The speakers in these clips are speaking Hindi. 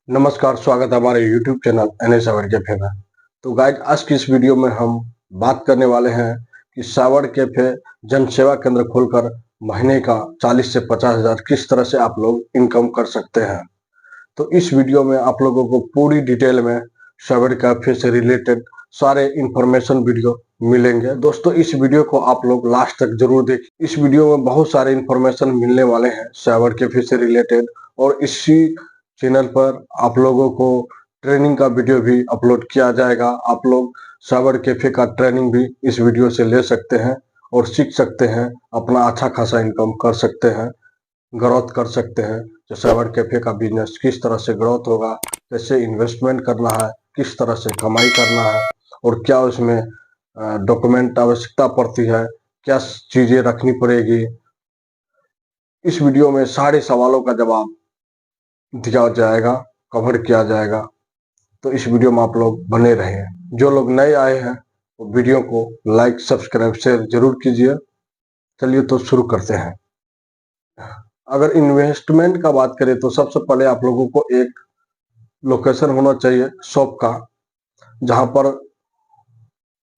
नमस्कार, स्वागत है हमारे YouTube चैनल NS सावर कैफे में। तो गाइज आज की इस वीडियो में हम बात करने वाले हैं कि सावर कैफे जन सेवा केंद्र खोलकर महीने का 40 से 50 हजार किस तरह से आप लोग इनकम कर सकते हैं। तो इस वीडियो में आप लोगों को पूरी डिटेल में सावर कैफे से रिलेटेड सारे इंफॉर्मेशन वीडियो मिलेंगे। दोस्तों इस वीडियो को आप लोग लास्ट तक जरूर देखें। इस वीडियो में बहुत सारे इंफॉर्मेशन मिलने वाले हैं सावर कैफे से रिलेटेड, और इसी चैनल पर आप लोगों को ट्रेनिंग का वीडियो भी अपलोड किया जाएगा। आप लोग सावर कैफे का ट्रेनिंग भी इस वीडियो से ले सकते हैं और सीख सकते हैं, अपना अच्छा खासा इनकम कर सकते हैं, ग्रोथ कर सकते हैं। जो सावर कैफे का बिजनेस किस तरह से ग्रोथ होगा, कैसे इन्वेस्टमेंट करना है, किस तरह से कमाई करना है और क्या उसमें डॉक्यूमेंट आवश्यकता पड़ती है, क्या चीजें रखनी पड़ेगी। इस वीडियो में सारे सवालों का जवाब दिया जाएगा, कवर किया जाएगा। तो इस वीडियो में आप लोग बने रहें। जो लोग नए आए हैं वो वीडियो को लाइक सब्सक्राइब शेयर जरूर कीजिए। चलिए तो शुरू करते हैं। अगर इन्वेस्टमेंट का बात करें तो सबसे पहले आप लोगों को एक लोकेशन होना चाहिए शॉप का, जहां पर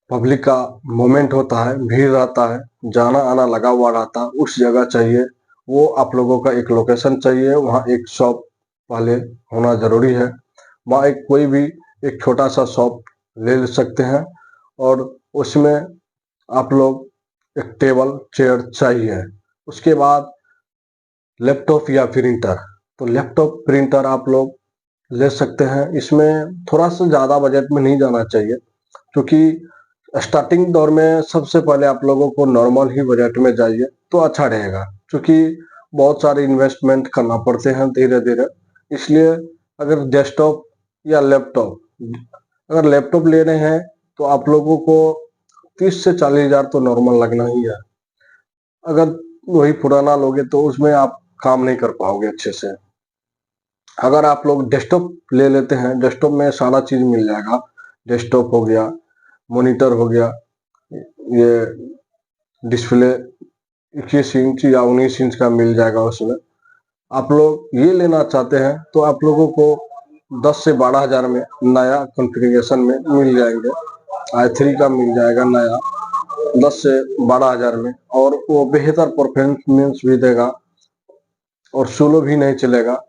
पब्लिक का मूवमेंट होता है, भीड़ रहता है, जाना आना लगा हुआ रहता है, उस जगह चाहिए। वो आप लोगों का एक लोकेशन चाहिए, वहाँ एक शॉप पहले होना जरूरी है। वहाँ एक कोई भी एक छोटा सा शॉप ले सकते हैं और उसमें आप लोग एक टेबल चेयर चाहिए। उसके बाद लैपटॉप या प्रिंटर, तो लैपटॉप प्रिंटर आप लोग ले सकते हैं। इसमें थोड़ा सा ज़्यादा बजट में नहीं जाना चाहिए, क्योंकि स्टार्टिंग दौर में सबसे पहले आप लोगों को नॉर्मल ही बजट में जाइए तो अच्छा रहेगा, क्योंकि बहुत सारे इन्वेस्टमेंट करना पड़ते हैं धीरे धीरे। इसलिए अगर डेस्कटॉप या लैपटॉप, अगर लैपटॉप ले रहे हैं तो आप लोगों को 30 से 40 हजार तो नॉर्मल लगना ही है। अगर वही पुराना लोगे तो उसमें आप काम नहीं कर पाओगे अच्छे से। अगर आप लोग डेस्कटॉप ले लेते हैं, डेस्कटॉप में सारा चीज मिल जाएगा। डेस्कटॉप हो गया, मॉनिटर हो गया, ये डिस्प्ले 21 इंच या 19 इंच का मिल जाएगा उसमें। आप लोग ये लेना चाहते हैं तो आप लोगों को 10 से 12 हजार में नया कॉन्फ़िगरेशन में मिल जाएंगे। i3 का मिल जाएगा नया 10 से 12 हजार में, और वो बेहतर परफॉर्मेंस भी देगा और स्लो भी नहीं चलेगा।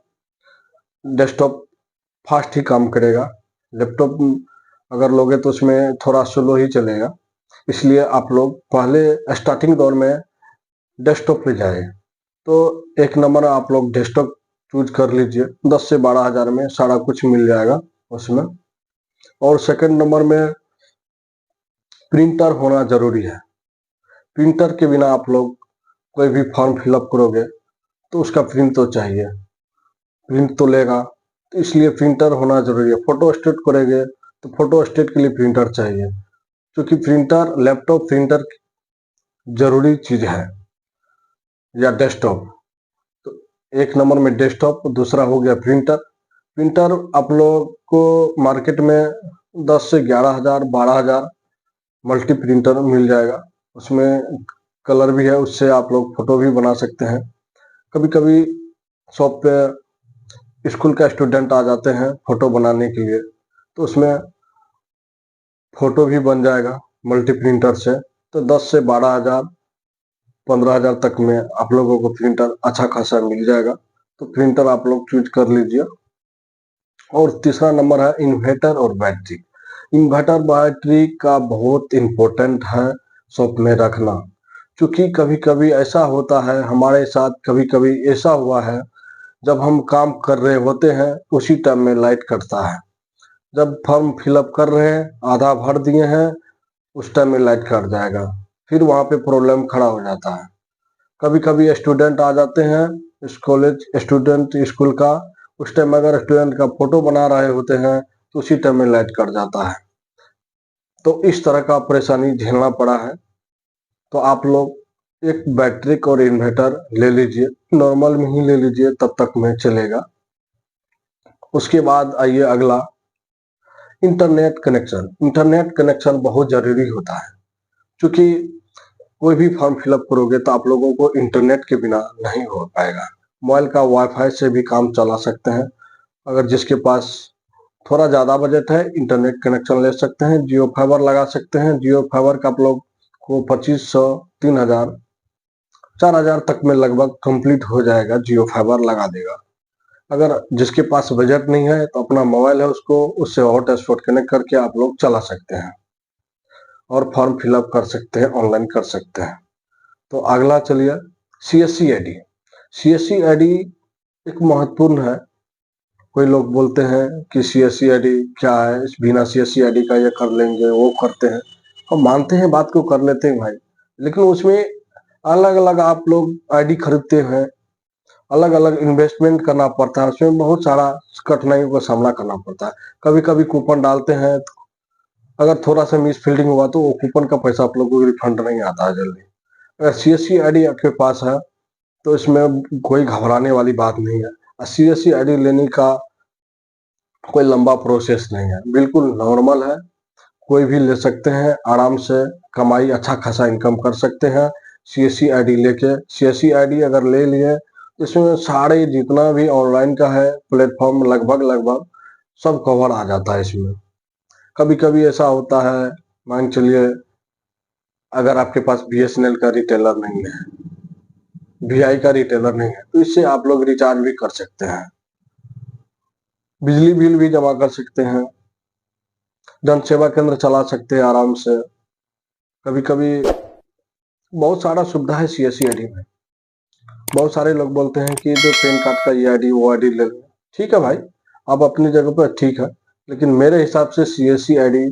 डेस्कटॉप फास्ट ही काम करेगा। लैपटॉप अगर लोगे तो उसमें थोड़ा स्लो ही चलेगा। इसलिए आप लोग पहले स्टार्टिंग दौर में डेस्कटॉप पे जाए। तो एक नंबर आप लोग डेस्कटॉप चूज कर लीजिए, 10 से 12 हजार में सारा कुछ मिल जाएगा उसमें। और सेकंड नंबर में प्रिंटर होना जरूरी है। प्रिंटर के बिना आप लोग कोई भी फॉर्म फिलअप करोगे तो उसका प्रिंट तो चाहिए, प्रिंट तो लेगा, तो इसलिए प्रिंटर होना जरूरी है। फोटो स्टेट करेंगे तो फोटो स्टेट के लिए प्रिंटर चाहिए, क्योंकि प्रिंटर लैपटॉप प्रिंटर जरूरी चीज है, या डेस्कटॉप। तो एक नंबर में डेस्कटॉप, दूसरा हो गया प्रिंटर। प्रिंटर आप लोग को मार्केट में 10 से 11 हजार 12 हजार मल्टी प्रिंटर मिल जाएगा। उसमें कलर भी है, उससे आप लोग फोटो भी बना सकते हैं। कभी कभी शॉप पे स्कूल का स्टूडेंट आ जाते हैं फोटो बनाने के लिए, तो उसमें फोटो भी बन जाएगा मल्टी प्रिंटर से। तो 10 से 12 हजार 15 हजार तक में आप लोगों को प्रिंटर अच्छा खासा मिल जाएगा। तो प्रिंटर आप लोग चूज कर लीजिए। और तीसरा नंबर है इन्वर्टर और बैटरी। इन्वर्टर बैटरी का बहुत इम्पोर्टेंट है शॉप में रखना, क्योंकि कभी कभी ऐसा होता है, हमारे साथ कभी कभी ऐसा हुआ है, जब हम काम कर रहे होते हैं उसी टाइम में लाइट कटता है। जब फॉर्म फिलअप कर रहे हैं, आधा भर दिए हैं, उस टाइम में लाइट कट जाएगा, फिर वहां पे प्रॉब्लम खड़ा हो जाता है। कभी कभी स्टूडेंट आ जाते हैं, इस कॉलेज स्टूडेंट स्कूल का, उस टाइम अगर स्टूडेंट का फोटो बना रहे होते हैं तो उसी टाइम में लाइट कट जाता है। तो इस तरह का परेशानी झेलना पड़ा है। तो आप लोग एक बैटरी और इन्वर्टर ले लीजिए, नॉर्मल में ही ले लीजिए, तब तक में चलेगा। उसके बाद आइए अगला, इंटरनेट कनेक्शन। इंटरनेट कनेक्शन बहुत जरूरी होता है, क्योंकि कोई भी फॉर्म फिलअप करोगे तो आप लोगों को इंटरनेट के बिना नहीं हो पाएगा। मोबाइल का वाईफाई से भी काम चला सकते हैं, अगर जिसके पास थोड़ा ज़्यादा बजट है, इंटरनेट कनेक्शन ले सकते हैं, जियो फाइबर लगा सकते हैं। जियो फाइबर का आप लोग को 2500, 3000, 4000 तक में लगभग कंप्लीट हो जाएगा, जियो फाइबर लगा देगा। अगर जिसके पास बजट नहीं है तो अपना मोबाइल है उसको उससे हॉटस्पॉट कनेक्ट करके आप लोग चला सकते हैं और फॉर्म फिलअप कर सकते हैं, ऑनलाइन कर सकते हैं। तो अगला चलिए CSC आईडी। CSC आईडी एक महत्वपूर्ण है। कोई लोग बोलते हैं कि CSC आईडी क्या है, इस बिना CSC आईडी का ये कर लेंगे, वो करते हैं। हम मानते हैं, बात को कर लेते हैं भाई, लेकिन उसमें अलग अलग आप लोग आईडी खरीदते हैं, अलग अलग इन्वेस्टमेंट करना पड़ता है, उसमें बहुत सारा कठिनाइयों का सामना करना पड़ता है। कभी कभी कूपन डालते हैं, अगर थोड़ा सा मिस फील्डिंग हुआ तो वो कूपन का पैसा आप लोगों को रिफंड नहीं आता है जल्दी। अगर CSC आईडी आपके पास है तो इसमें कोई घबराने वाली बात नहीं है। CSC आईडी लेने का कोई लंबा प्रोसेस नहीं है, बिल्कुल नॉर्मल है, कोई भी ले सकते हैं, आराम से कमाई अच्छा खासा इनकम कर सकते हैं CSC आईडी लेके। CSC आईडी अगर ले लिए, इसमें सारे जितना भी ऑनलाइन का है प्लेटफॉर्म लगभग लगभग सब कवर आ जाता है इसमें। कभी कभी ऐसा होता है, मान चलिए अगर आपके पास BSNL का रिटेलर नहीं है, VI का रिटेलर नहीं है, तो इससे आप लोग रिचार्ज भी कर सकते हैं, बिजली बिल भी जमा कर सकते हैं, जन सेवा केंद्र चला सकते हैं आराम से। कभी कभी बहुत सारा सुविधा है CSC आईडी में। बहुत सारे लोग बोलते हैं कि जो पैन कार्ड का ये आईडी वो आईडी ले लें। ठीक है भाई, आप अपनी जगह पर ठीक है, लेकिन मेरे हिसाब से CSC आईडी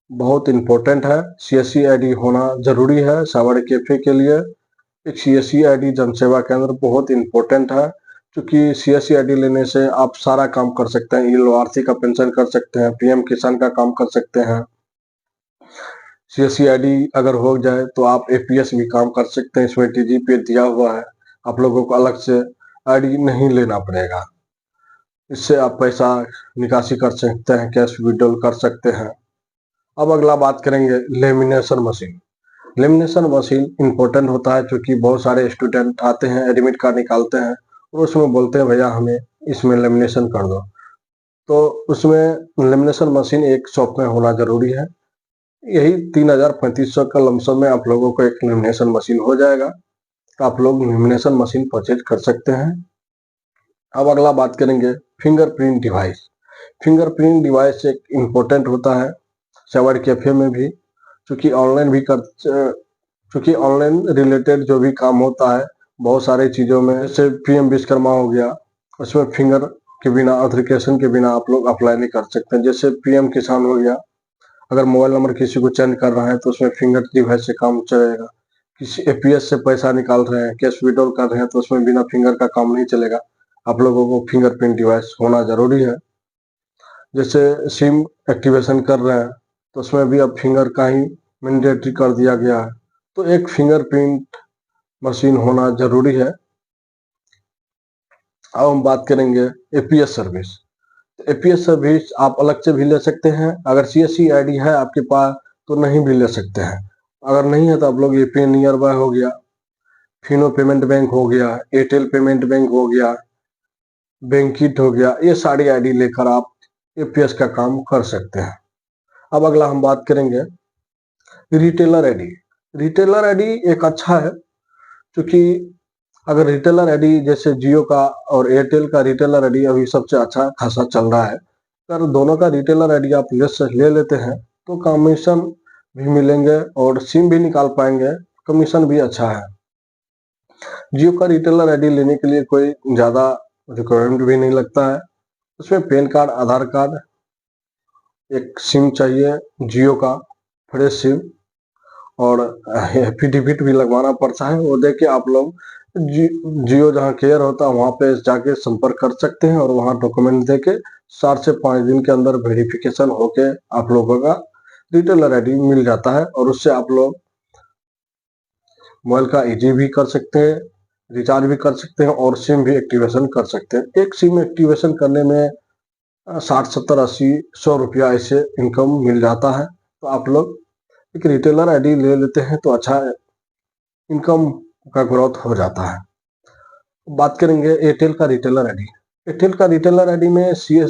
बहुत इम्पोर्टेंट है। CSC आईडी होना जरूरी है सावर कैफे के लिए। एक CSC आईडी जनसेवा केंद्र बहुत इम्पोर्टेंट है, क्योंकि CSC आईडी लेने से आप सारा काम कर सकते हैं। LRC का पेंशन कर सकते हैं, PM किसान का काम कर सकते हैं। CSC आईडी अगर हो जाए तो आप APS भी काम कर सकते हैं, इसमें TGP दिया हुआ है, आप लोगों को अलग से आईडी नहीं लेना पड़ेगा। इससे आप पैसा निकासी कर सकते हैं, कैश विड्रॉल कर सकते हैं। अब अगला बात करेंगे lamination machine. Lamination machine important होता है, क्योंकि बहुत सारे स्टूडेंट आते हैं, एडमिट कार्ड निकालते हैं और उसमें बोलते हैं भैया हमें इसमें लेमिनेशन कर दो। तो उसमें लेमिनेशन मशीन एक शॉप में होना जरूरी है। यही 3000-3500 का लमसम में आप लोगों को एक लेमिनेशन मशीन हो जाएगा, तो आप लोग लेमिनेशन मशीन परचेज कर सकते हैं। अब अगला बात करेंगे फिंगरप्रिंट डिवाइस। फिंगरप्रिंट डिवाइस एक इम्पोर्टेंट होता है सावर कैफे में भी, क्योंकि ऑनलाइन रिलेटेड जो भी काम होता है बहुत सारी चीज़ों में, जैसे PM विश्वकर्मा हो गया, उसमें फिंगर के बिना, ऑथेंटिकेशन के बिना आप लोग अप्लाई नहीं कर सकते। जैसे PM किसान हो गया, अगर मोबाइल नंबर किसी को चेंज कर रहा है तो उसमें फिंगर डिवाइस से काम चलेगा। किसी APS से पैसा निकाल रहे हैं, कैश विड्रॉल कर रहे हैं, तो उसमें बिना फिंगर का काम नहीं चलेगा। आप लोगों को फिंगरप्रिंट डिवाइस होना जरूरी है। जैसे सिम एक्टिवेशन कर रहे हैं तो उसमें भी अब फिंगर का ही मैंडेटरी कर दिया गया है, तो एक फिंगरप्रिंट मशीन होना जरूरी है। अब हम बात करेंगे APS सर्विस। APS सर्विस आप अलग से भी ले सकते हैं, अगर CSC आईडी है आपके पास तो नहीं भी ले सकते हैं। अगर नहीं है तो आप लोग AP नियर बाय हो गया, फिनो पेमेंट बैंक हो गया, एयरटेल पेमेंट बैंक हो गया, बैंकिट हो गया, ये सारी आईडी लेकर आप APS का काम कर सकते हैं। अब अगला हम बात करेंगे रिटेलर आईडी। रिटेलर आईडी एक अच्छा है, क्योंकि अगर रिटेलर आईडी जैसे जियो का और एयरटेल का रिटेलर आईडी अभी सबसे अच्छा खासा चल रहा है, अगर दोनों का रिटेलर आईडी आप ले लेते हैं तो कमीशन भी मिलेंगे और सिम भी निकाल पाएंगे, कमीशन भी अच्छा है। जियो का रिटेलर आईडी लेने के लिए कोई ज़्यादा रिक्वायरमेंट भी नहीं लगता है, उसमें पैन कार्ड, आधार कार्ड, एक सिम चाहिए जियो का फ्रेश सिम, और एफिडेविट भी लगवाना पड़ता है। वो देके आप लोग जियो जहाँ केयर होता है वहाँ पे जाके संपर्क कर सकते हैं और वहाँ डॉक्यूमेंट देके 4 से 5 दिन के अंदर वेरिफिकेशन होके आप लोगों का रिटेलर आईडी मिल जाता है, और उससे आप लोग मोबाइल का ईजी भी कर सकते हैं, रिचार्ज भी कर सकते हैं और सिम भी एक्टिवेशन कर सकते हैं। एक सिम एक्टिवेशन करने में 60, 70, 80, 100 रुपया ऐसे इनकम मिल जाता है। तो आप लोग एक रिटेलर आईडी ले लेते हैं तो अच्छा इनकम का ग्रोथ हो जाता है। बात करेंगे एयरटेल का रिटेलर आईडी। एयरटेल का रिटेलर आईडी में ये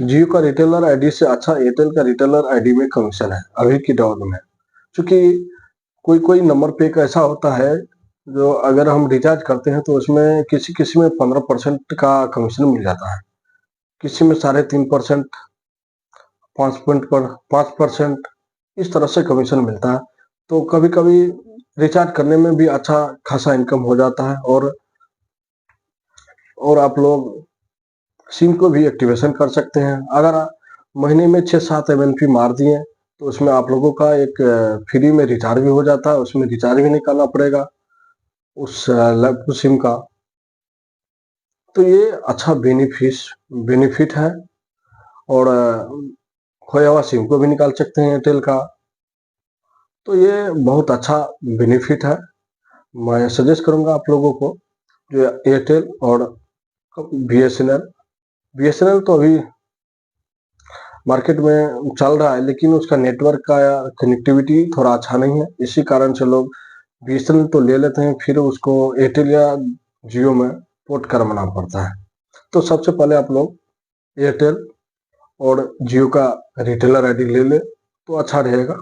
जियो का रिटेलर आईडी से अच्छा एयरटेल का रिटेलर आईडी में कमीशन है अभी की दौर में। क्योंकि कोई कोई नंबर पे एक ऐसा होता है जो अगर हम रिचार्ज करते हैं तो उसमें किसी किसी में 15% का कमीशन मिल जाता है, किसी में 3.5%, 5% इस तरह से कमीशन मिलता है। तो कभी कभी रिचार्ज करने में भी अच्छा खासा इनकम हो जाता है और आप लोग सिम को भी एक्टिवेशन कर सकते हैं। अगर महीने में 6-7 MNP मार दिए तो उसमें आप लोगों का एक फ्री में रिचार्ज भी हो जाता है, उसमें रिचार्ज भी नहीं करना पड़ेगा उस सिम का। तो ये अच्छा बेनिफिट है और खोया हुआ सिम को भी निकाल सकते हैं एयरटेल का। तो ये बहुत अच्छा बेनिफिट है। मैं सजेस्ट करूंगा आप लोगों को जो एयरटेल और BSNL तो अभी मार्केट में चल रहा है, लेकिन उसका नेटवर्क का कनेक्टिविटी थोड़ा अच्छा नहीं है। इसी कारण से लोग BSNL तो ले लेते हैं, फिर उसको एयरटेल या जियो में पोर्ट करवाना पड़ता है। तो सबसे पहले आप लोग एयरटेल और जियो का रिटेलर आईडी ले ले तो अच्छा रहेगा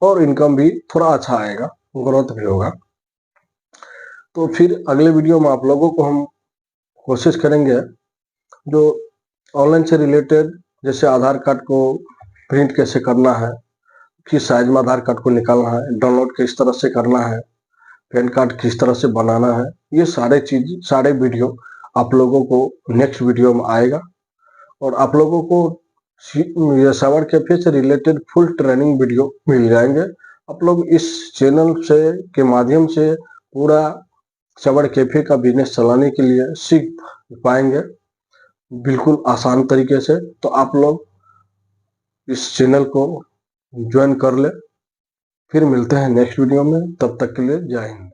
और इनकम भी थोड़ा अच्छा आएगा, ग्रोथ भी होगा। तो फिर अगले वीडियो में आप लोगों को हम कोशिश करेंगे जो ऑनलाइन से रिलेटेड, जैसे आधार कार्ड को प्रिंट कैसे करना है, किस साइज में आधार कार्ड को निकालना है, डाउनलोड किस तरह से करना है, पैन कार्ड किस तरह से बनाना है, ये सारे वीडियो आप लोगों को नेक्स्ट वीडियो में आएगा। और आप लोगों को ये सावर कैफे से रिलेटेड फुल ट्रेनिंग वीडियो मिल जाएंगे। आप लोग इस चैनल से के माध्यम से पूरा सावर कैफे का बिजनेस चलाने के लिए सीख पाएंगे बिल्कुल आसान तरीके से। तो आप लोग इस चैनल को ज्वाइन कर ले। फिर मिलते हैं नेक्स्ट वीडियो में, तब तक के लिए जय हिंद।